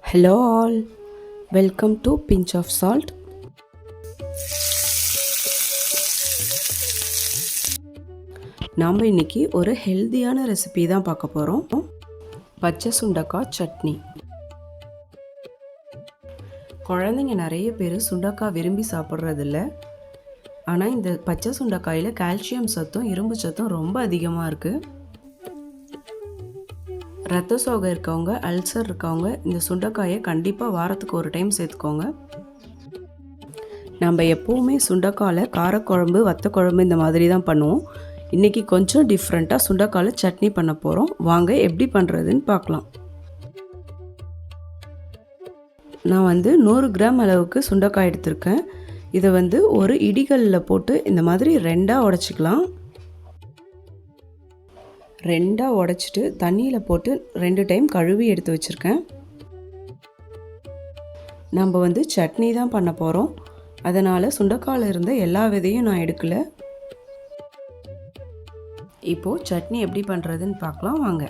Hello all, welcome to Pinch of Salt. நாம் இன்னைக்கு ஒரு ஹெல்தியான ரெசிபி தான் பார்க்க போகிறோம். பச்சை சுண்டக்காய் சட்னி. குழந்தைங்க நிறைய பேர் சுண்டக்காய் விரும்பி சாப்பிட்றதில்ல. ஆனால் இந்த பச்சை சுண்டக்காயில் கால்சியம் சத்தும் இரும்பு சத்தும் ரொம்ப அதிகமாக இருக்குது. ரத்த சோகை இருக்கவங்க, அல்சர் இருக்கவங்க இந்த சுண்டைக்காயை கண்டிப்பாக வாரத்துக்கு ஒரு டைம் சேர்த்துக்கோங்க. நம்ம எப்போவுமே சுண்டைக்காயில் காரக்குழம்பு, வத்தக்குழம்பு இந்த மாதிரி தான் பண்ணுவோம். இன்றைக்கி கொஞ்சம் டிஃப்ரெண்ட்டாக சுண்டைக்காயில் சட்னி பண்ண போகிறோம். வாங்க எப்படி பண்ணுறதுன்னு பார்க்கலாம். நான் 100 கிராம் அளவுக்கு சுண்டைக்காய் எடுத்திருக்கேன். இதை ஒரு இடிகல்லில் போட்டு இந்த மாதிரி ரெண்டாக உடைச்சிக்கலாம். ரெண்டாக உடைச்சிட்டு தண்ணியில் போட்டு 2 டைம் கழுவி எடுத்து வச்சுருக்கேன். நம்ம சட்னி தான் பண்ண போகிறோம். அதனால் சுண்டைக்காயில் இருந்த எல்லா விதையும் நான் எடுக்கலை. இப்போது சட்னி எப்படி பண்ணுறதுன்னு பார்க்கலாம் வாங்க.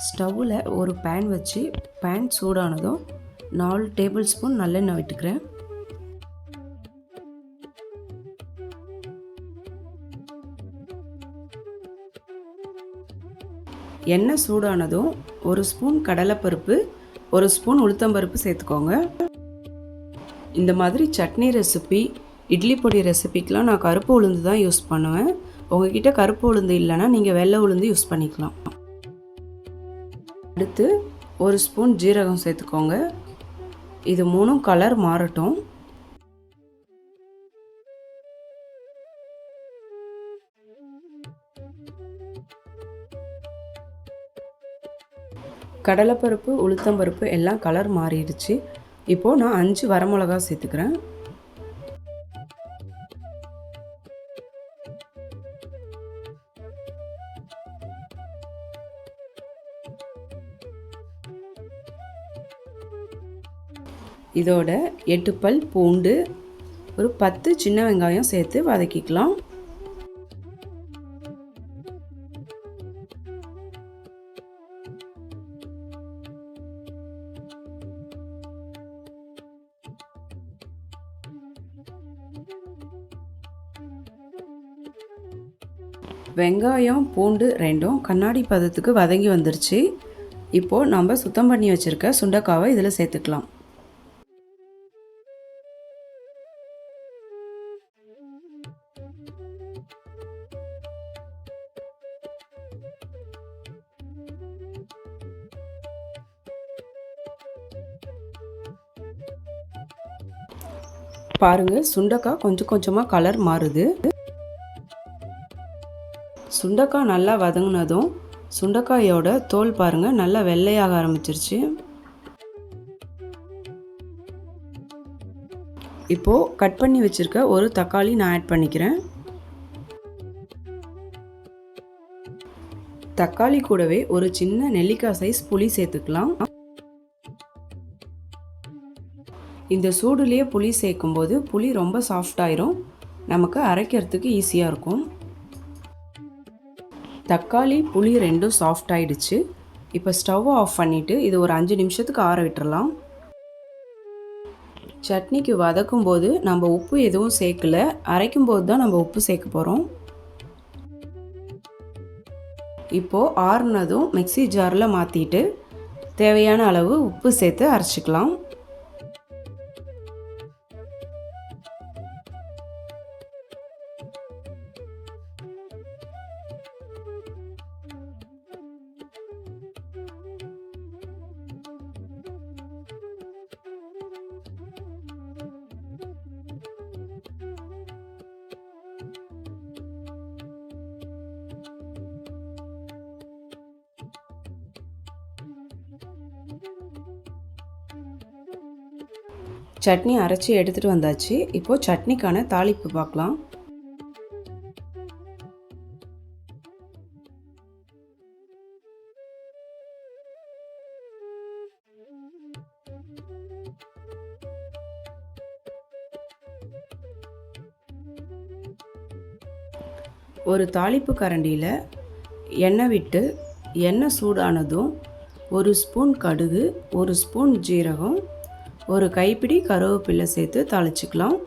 ஸ்டவ்வில் ஒரு பேன் வச்சு பேன் சூடானதும் 4 டேபிள் ஸ்பூன் நல்லெண்ணெய் விட்டுக்கிறேன். எண்ணெய் சூடானதும் 1 ஸ்பூன் கடலைப்பருப்பு, 1 ஸ்பூன் உளுத்தம்பருப்பு சேர்த்துக்கோங்க. இந்த மாதிரி சட்னி ரெசிபி, இட்லி பொடி ரெசிபிக்கெலாம் நான் கருப்பு உளுந்து தான் யூஸ் பண்ணுவேன். உங்ககிட்ட கருப்பு உளுந்து இல்லைன்னா நீங்கள் வெள்ளை உளுந்து யூஸ் பண்ணிக்கலாம். அடுத்து 1 ஸ்பூன் ஜீரகம் சேர்த்துக்கோங்க. இது 3ம் கலர் மாறட்டும். கடலைப்பருப்பு, உளுத்தம்பருப்பு எல்லாம் கலர் மாறிடுச்சு. இப்போது நான் 5 வரமிளகா சேர்த்துக்கிறேன். இதோட 8 பல் பூண்டு, ஒரு 10 சின்ன வெங்காயம் சேர்த்து வதக்கிக்கலாம். வெங்காயம், பூண்டு ரெண்டும் கண்ணாடி பதத்துக்கு வதங்கி வந்துருச்சு. இப்போது நம்ம சுத்தம் பண்ணி வச்சுருக்க சுண்டைக்காவை இதில் சேர்த்துக்கலாம். பாருங்கள், சுண்டைக்காய் கொஞ்சம் கொஞ்சமாக கலர் மாறுது. சுண்டைக்காய் நல்லா வதங்கினதும் சுண்டைக்காயோட தோல் பாருங்கள் நல்லா வெள்ளையாக ஆரம்பிச்சிருச்சு. இப்போது கட் பண்ணி வச்சுருக்க ஒரு தக்காளி நான் ஆட் பண்ணிக்கிறேன். தக்காளி கூடவே ஒரு சின்ன நெல்லிக்காய் சைஸ் புளி சேர்த்துக்கலாம். இந்த சூடுலேயே புளி சேர்க்கும்போது புளி ரொம்ப சாஃப்டாயிரும், நமக்கு அரைக்கிறதுக்கு ஈஸியாக இருக்கும். தக்காளி, புளி ரெண்டும் சாஃப்ட் ஆகிடுச்சு. இப்போ ஸ்டவ்வை ஆஃப் பண்ணிவிட்டு இது ஒரு 5 நிமிஷத்துக்கு ஆற விட்டுறலாம். சட்னிக்கு வதக்கும் போது நம்ம உப்பு எதுவும் சேர்க்கலை, அரைக்கும் போது தான் நம்ம உப்பு சேர்க்க போகிறோம். இப்போது ஆறுனதும் மிக்ஸி ஜாரில் மாற்றிட்டு தேவையான அளவு உப்பு சேர்த்து அரைச்சிக்கலாம். சட்னி அரைச்சி எடுத்துகிட்டு வந்தாச்சு. இப்போது சட்னிக்கான தாளிப்பு பார்க்கலாம். ஒரு தாளிப்பு கரண்டியில் எண்ணெய் விட்டு எண்ணெய் சூடானதும் 1 ஸ்பூன் கடுகு, 1 ஸ்பூன் ஜீரகம், ஒரு கைப்பிடி கருவேப்பிலை சேர்த்து தாளிச்சுக்கலாம்.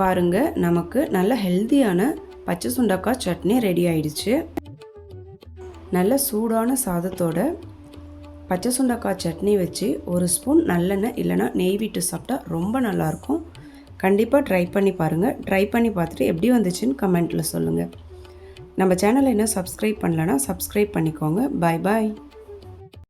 பாருங்க, நமக்கு நல்ல ஹெல்தியான பச்சை சுண்டக்காய் சட்னி ரெடி ஆயிடுச்சு. நல்ல சூடான சாதத்தோட பச்சை சுண்டக்காய் சட்னி வச்சு ஒரு ஸ்பூன் நல்லெண்ணெய் இல்லைனா நெய் விட்டு சாப்பிட்டா ரொம்ப நல்லாயிருக்கும். கண்டிப்பாக ட்ரை பண்ணி பாருங்கள். ட்ரை பண்ணி பார்த்துட்டு எப்படி வந்துச்சுன்னு கமெண்ட்டில் சொல்லுங்கள். நம்ம சேனலை இன்னும் சப்ஸ்கிரைப் பண்ணலன்னா சப்ஸ்கிரைப் பண்ணிக்கோங்க. பாய் பாய்.